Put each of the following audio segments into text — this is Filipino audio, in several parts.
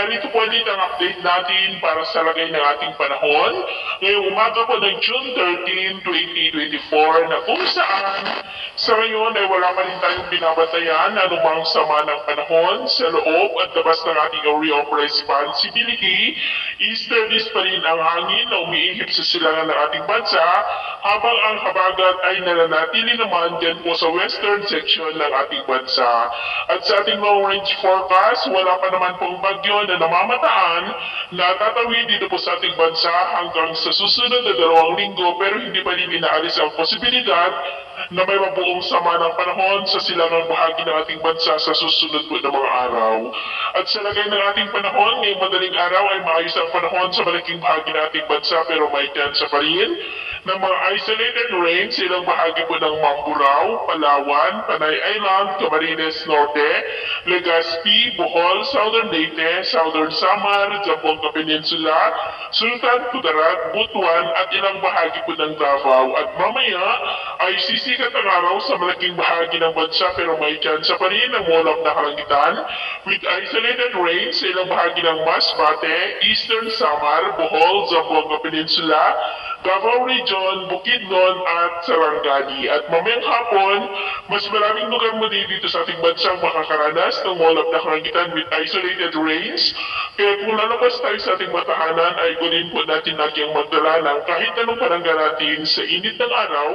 narito po ulit ang update natin para sa lagay ng ating panahon. Ngayong umaga po ng June 13, 2024 na kung saan sa ngayon ay wala pa rin tayong binabatayan anumang sama ng panahon sa loob at labas ng ating area of responsibility. Easterlies pa rin ang hangin na umiihip sa silangan ng ating bansa habang ang habagat ay nananatili naman dyan po sa western section ng ating bansa. At sa ating long range forecast, wala pa naman pong bagyo na namamataan na tatawid dito po sa ating bansa hanggang sa susunod na 2 linggo, pero hindi pa rin inaalis ang posibilidad na may mabuong sama ng panahon sa silangang bahagi ng ating bansa sa susunod po na mga araw. At sa lagay ng ating panahon, ngayong madaling araw ay maayos ang panahon sa malaking bahagi ng ating bansa, pero may chance pa rin ng mga isolated rain sa ilang bahagi po ng Mamburao, Palawan, Panay Island, Camarines Norte, Legazpi, Bohol, Southern Leyte, Southern Samar, Zamboanga Peninsula, Sultan Kudarat, Butuan at ilang bahagi po ng Davao. At mamaya ay sisikat ang araw sa malaking bahagi ng bansa, pero may chance pa rin ng molap na kalangitan with isolated rain sa ilang bahagi ng Masbate, Eastern Samar, Bohol, Zamboanga Peninsula, Davao Region, Bukidnon at Sarangani. At mamayang hapon, mas maraming lugar muli dito sa ating bansang makakaranas ng molap na kalangitan with isolated rains. Kaya kung lalabas tayo sa ating matahanan, ay gulin po natin lagi ang magdala ng kahit anong palangga natin sa init ng araw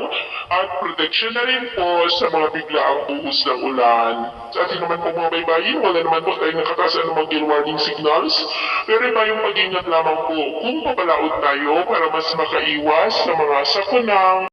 at proteksyon na rin po sa mga biglaang buhos ng ulan. Sa ating naman po mga baybayin, wala naman po tayong nakatasan ng mga warning signals, pero tayong mag-ingat lamang po kung papalaot tayo para mas makaiwas sa mga sakunang